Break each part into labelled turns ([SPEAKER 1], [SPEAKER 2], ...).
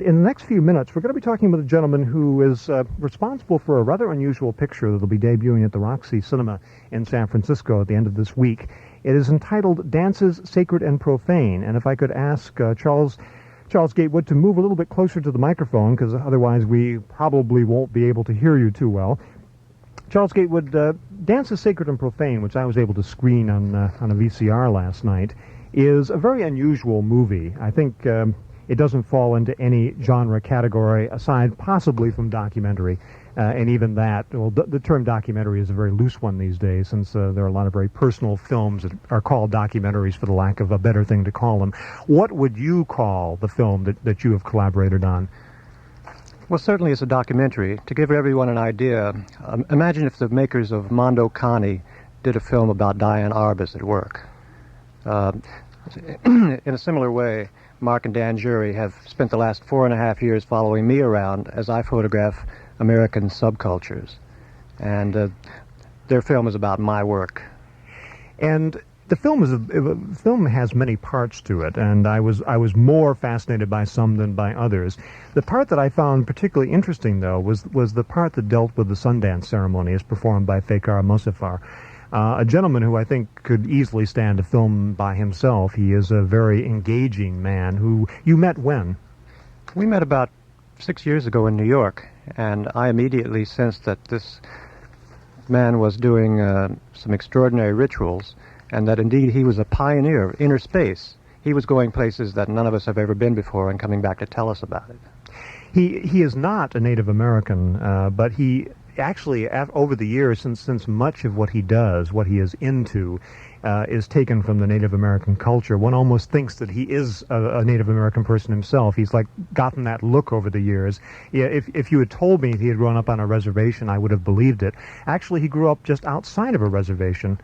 [SPEAKER 1] In the next few minutes, we're going to be talking with a gentleman who is responsible for a rather unusual picture that will be debuting at the Roxy Cinema in San Francisco at the end of this week. It is entitled Dances Sacred and Profane, and if I could ask Charles Gatewood to move a little bit closer to the microphone, because otherwise we probably won't be able to hear you too well. Charles Gatewood, Dances Sacred and Profane, which I was able to screen on a VCR last night, is a very unusual movie. I think it doesn't fall into any genre category aside possibly from documentary. And even that, well, the term documentary is a very loose one these days, since there are a lot of very personal films that are called documentaries for the lack of a better thing to call them. What would you call the film that you have collaborated on?
[SPEAKER 2] Well, certainly it's a documentary. To give everyone an idea, imagine if the makers of Mondo Cane did a film about Diane Arbus at work. In a similar way, Mark and Dan Jury have spent the last 4.5 years following me around as I photograph American subcultures. And their film is about my work.
[SPEAKER 1] And the film has many parts to it, and I was more fascinated by some than by others. The part that I found particularly interesting, though, was the part that dealt with the Sundance ceremony as performed by Fakhar Mosafar. A gentleman who I think could easily stand a film by himself. He is a very engaging man who you met when?
[SPEAKER 2] We met about 6 years ago in New York, and I immediately sensed that this man was doing some extraordinary rituals, and that indeed he was a pioneer of inner space. He was going places that none of us have ever been before and coming back to tell us about it.
[SPEAKER 1] He is not a Native American, but he actually, over the years, since much of what he does, what he is into, is taken from the Native American culture, one almost thinks that he is a Native American person himself. He's like gotten that look over the years. Yeah, if you had told me he had grown up on a reservation, I would have believed it. Actually, he grew up just outside of a reservation.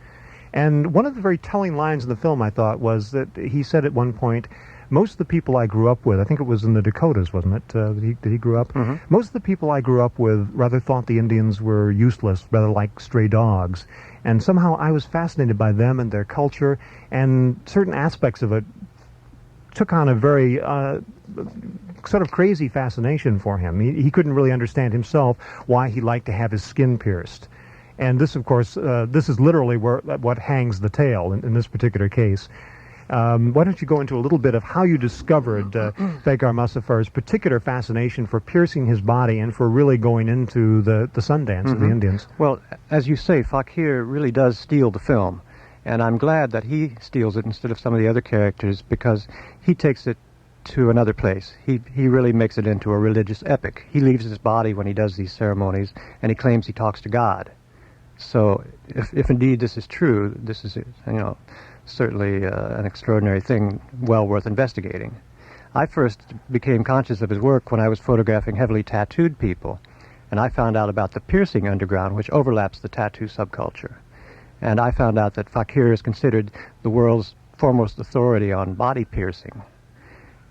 [SPEAKER 1] And one of the very telling lines in the film, I thought, was that he said at one point, most of the people I grew up with, I think it was in the Dakotas, wasn't it, that he grew up?
[SPEAKER 2] Mm-hmm.
[SPEAKER 1] Most of the people I grew up with rather thought the Indians were useless, rather like stray dogs. And somehow I was fascinated by them and their culture, and certain aspects of it took on a very sort of crazy fascination for him. He couldn't really understand himself why he liked to have his skin pierced. And this, of course, this is literally what hangs the tale in this particular case. Why don't you go into a little bit of how you discovered Fakhar Mosafar's particular fascination for piercing his body and for really going into the Sundance of the Indians?
[SPEAKER 2] Well, as you say, Fakhar really does steal the film. And I'm glad that he steals it instead of some of the other characters, because he takes it to another place. He really makes it into a religious epic. He leaves his body when he does these ceremonies, and he claims he talks to God. So if indeed this is true, this is, certainly an extraordinary thing, well worth investigating. I first became conscious of his work when I was photographing heavily tattooed people, and I found out about the piercing underground, which overlaps the tattoo subculture. And I found out that Fakhar is considered the world's foremost authority on body piercing.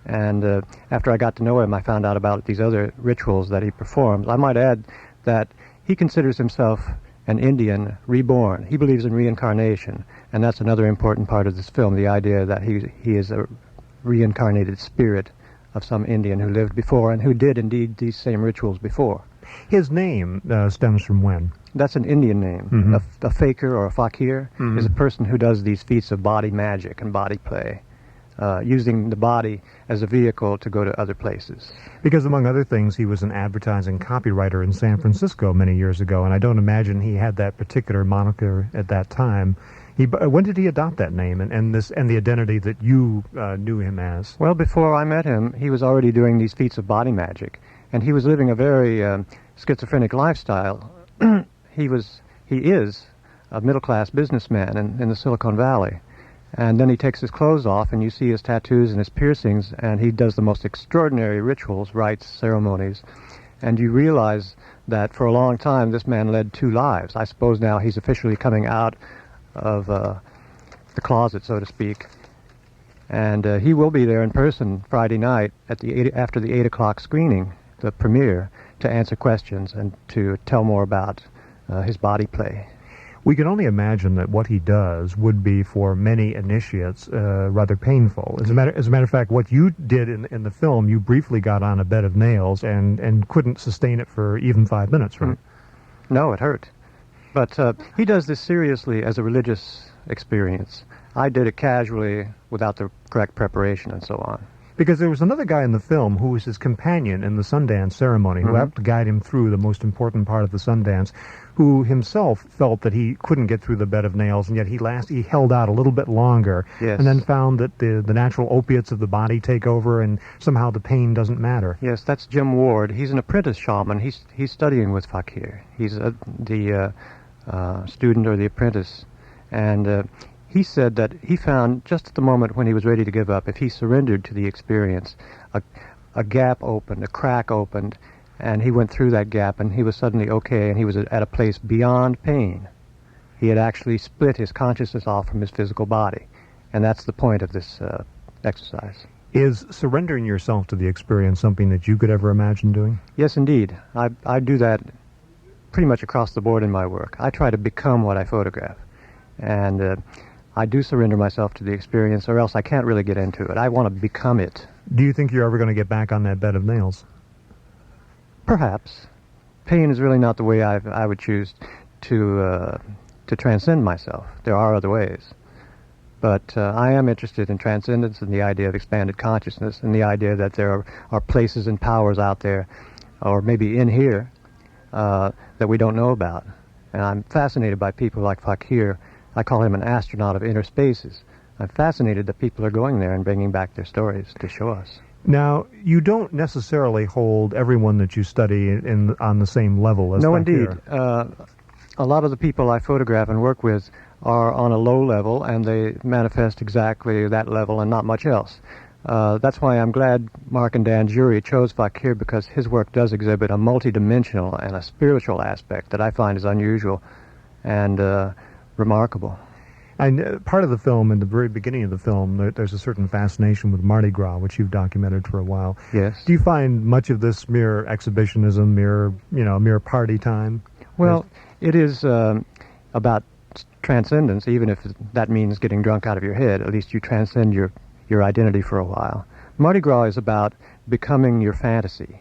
[SPEAKER 2] And after I got to know him, I found out about these other rituals that he performs. I might add that he considers himself an Indian reborn. He believes in reincarnation, and that's another important part of this film, the idea that he is a reincarnated spirit of some Indian who lived before and who did indeed these same rituals before.
[SPEAKER 1] His name stems from when?
[SPEAKER 2] That's an Indian name.
[SPEAKER 1] Mm-hmm.
[SPEAKER 2] A faker or a fakir is a person who does these feats of body magic and body play, using the body as a vehicle to go to other places.
[SPEAKER 1] Because, among other things, he was an advertising copywriter in San Francisco many years ago, and I don't imagine he had that particular moniker at that time. When did he adopt that name and the identity that you knew him as?
[SPEAKER 2] Well, before I met him, he was already doing these feats of body magic, and he was living a very schizophrenic lifestyle. He is a middle-class businessman in the Silicon Valley. And then he takes his clothes off, and you see his tattoos and his piercings, and he does the most extraordinary rituals, rites, ceremonies. And you realize that for a long time this man led two lives. I suppose now he's officially coming out of the closet, so to speak. And he will be there in person Friday night after the 8 o'clock screening, the premiere, to answer questions and to tell more about his body play.
[SPEAKER 1] We can only imagine that what he does would be for many initiates rather painful. As a matter of fact, what you did in the film, you briefly got on a bed of nails and couldn't sustain it for even 5 minutes, right?
[SPEAKER 2] No, it hurt. But he does this seriously as a religious experience. I did it casually without the correct preparation and so on.
[SPEAKER 1] Because there was another guy in the film who was his companion in the Sundance ceremony, who helped guide him through the most important part of the Sundance, who himself felt that he couldn't get through the bed of nails, and yet he held out a little bit longer,
[SPEAKER 2] Yes.
[SPEAKER 1] and then found that the natural opiates of the body take over, and somehow the pain doesn't matter.
[SPEAKER 2] Yes, that's Jim Ward. He's an apprentice shaman. He's studying with Fakir. He's the student or the apprentice, and he said that he found just at the moment when he was ready to give up, if he surrendered to the experience, a gap opened, a crack opened, and he went through that gap, and he was suddenly okay, and he was at a place beyond pain. He had actually split his consciousness off from his physical body, and that's the point of this exercise.
[SPEAKER 1] Is surrendering yourself to the experience something that you could ever imagine doing?
[SPEAKER 2] Yes, indeed. I do that pretty much across the board in my work. I try to become what I photograph, and I do surrender myself to the experience, or else I can't really get into it. I want to become it.
[SPEAKER 1] Do you think you're ever going to get back on that bed of nails?
[SPEAKER 2] Perhaps. Pain is really not the way I would choose to transcend myself. There are other ways. But I am interested in transcendence and the idea of expanded consciousness and the idea that there are places and powers out there, or maybe in here, that we don't know about. And I'm fascinated by people like Fakir. I call him an astronaut of inner spaces. I'm fascinated that people are going there and bringing back their stories to show us.
[SPEAKER 1] Now, you don't necessarily hold everyone that you study on the same level as
[SPEAKER 2] No,
[SPEAKER 1] Fakir.
[SPEAKER 2] indeed. A lot of the people I photograph and work with are on a low level, and they manifest exactly that level and not much else. That's why I'm glad Mark and Dan Jury chose Fakir, because his work does exhibit a multidimensional and a spiritual aspect that I find is unusual and remarkable.
[SPEAKER 1] And part of the film, in the very beginning of the film, there's a certain fascination with Mardi Gras, which you've documented for a while.
[SPEAKER 2] Yes.
[SPEAKER 1] Do you find much of this mere exhibitionism, mere party time?
[SPEAKER 2] Well, it is about transcendence, even if that means getting drunk out of your head. At least you transcend your identity for a while. Mardi Gras is about becoming your fantasy.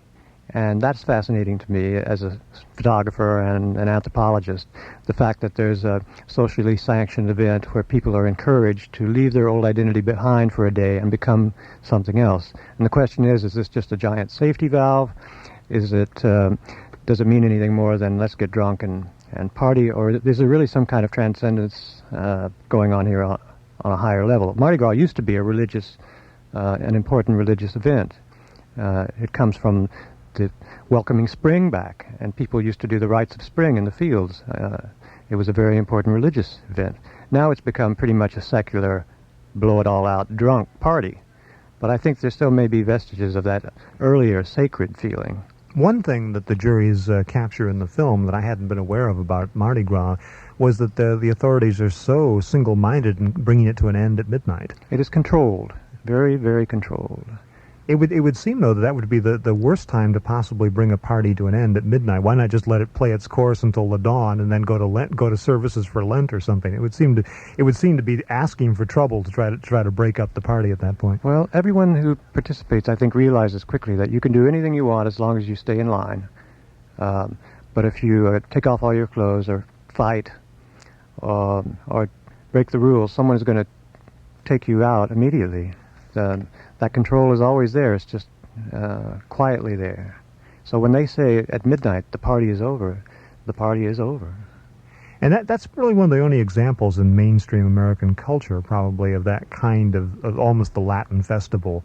[SPEAKER 2] And that's fascinating to me as a photographer and an anthropologist, the fact that there's a socially sanctioned event where people are encouraged to leave their old identity behind for a day and become something else. And the question is this just a giant safety valve? Does it mean anything more than let's get drunk and party? Or is there really some kind of transcendence going on here on a higher level? Mardi Gras used to be an important religious event. It comes from the welcoming spring back, and people used to do the rites of spring in the fields. It was a very important religious event. Now it's become pretty much a secular, blow-it-all-out drunk party. But I think there still may be vestiges of that earlier sacred feeling.
[SPEAKER 1] One thing that the juries capture in the film that I hadn't been aware of about Mardi Gras was that the authorities are so single-minded in bringing it to an end at midnight.
[SPEAKER 2] It is controlled, very, very controlled.
[SPEAKER 1] It would seem, though, that would be the worst time to possibly bring a party to an end at midnight. Why not just let it play its course until the dawn and then go to services for Lent or something? It would seem to be asking for trouble to try to break up the party at that point.
[SPEAKER 2] Well, everyone who participates, I think, realizes quickly that you can do anything you want as long as you stay in line. But if you take off all your clothes or fight or break the rules, someone is going to take you out immediately. That control is always there. It's just quietly there. So when they say at midnight the party is over, the party is over.
[SPEAKER 1] And that's really one of the only examples in mainstream American culture, probably, of that kind of almost the Latin festival.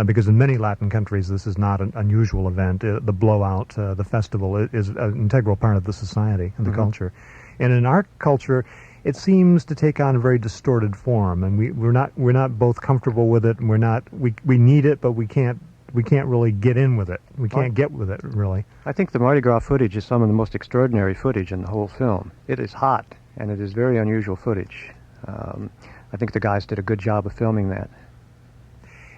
[SPEAKER 1] Because in many Latin countries this is not an unusual event. The blowout, the festival, is an integral part of the society and the culture. And in our culture, it seems to take on a very distorted form, and we're not both comfortable with it, and we need it, but we can't really get in with it. We can't get with it, really.
[SPEAKER 2] I think the Mardi Gras footage is some of the most extraordinary footage in the whole film. It is hot, and it is very unusual footage. I think the guys did a good job of filming that.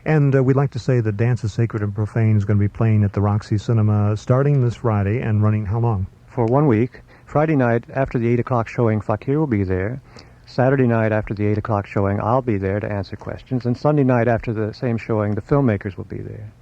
[SPEAKER 1] And we'd like to say that Dances Sacred and Profane is going to be playing at the Roxy Cinema starting this Friday and running how long?
[SPEAKER 2] For 1 week, Friday night after the 8 o'clock showing, Fakir will be there. Saturday night after the 8 o'clock showing, I'll be there to answer questions. And Sunday night after the same showing, the filmmakers will be there.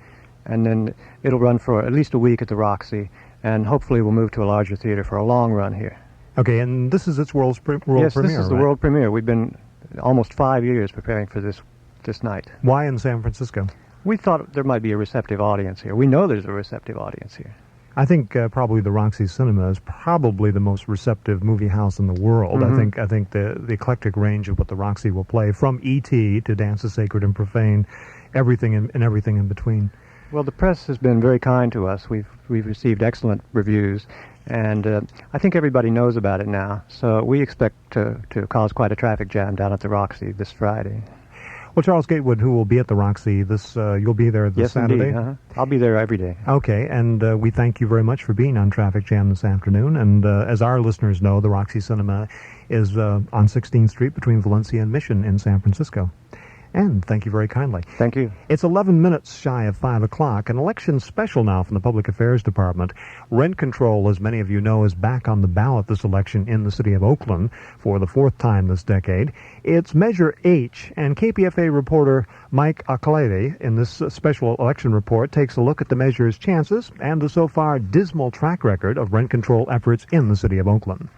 [SPEAKER 2] And then it'll run for at least a week at the Roxy, and hopefully we'll move to a larger theater for a long run here.
[SPEAKER 1] Okay, and this is its world premiere,
[SPEAKER 2] yes, this is the
[SPEAKER 1] right?
[SPEAKER 2] world premiere. We've been almost 5 years preparing for this night.
[SPEAKER 1] Why in San Francisco?
[SPEAKER 2] We thought there might be a receptive audience here. We know there's a receptive audience here.
[SPEAKER 1] I think probably the Roxy Cinema is probably the most receptive movie house in the world.
[SPEAKER 2] Mm-hmm.
[SPEAKER 1] I think the eclectic range of what the Roxy will play, from E.T. to Dances Sacred and Profane, everything and everything in between.
[SPEAKER 2] Well, the press has been very kind to us. We've received excellent reviews, and I think everybody knows about it now. So we expect to cause quite a traffic jam down at the Roxy this Friday.
[SPEAKER 1] Well, Charles Gatewood, who will be at the Roxy, you'll be there this
[SPEAKER 2] yes,
[SPEAKER 1] Saturday?
[SPEAKER 2] Indeed. I'll be there every day.
[SPEAKER 1] Okay, and we thank you very much for being on Traffic Jam this afternoon. And as our listeners know, the Roxy Cinema is on 16th Street between Valencia and Mission in San Francisco. And thank you very kindly.
[SPEAKER 2] Thank you.
[SPEAKER 1] It's 11 minutes shy of 5 o'clock. An election special now from the Public Affairs Department. Rent control, as many of you know, is back on the ballot this election in the city of Oakland for the 4th time this decade. It's Measure H, and KPFA reporter Mike Akleve in this special election report takes a look at the measure's chances and the so far dismal track record of rent control efforts in the city of Oakland.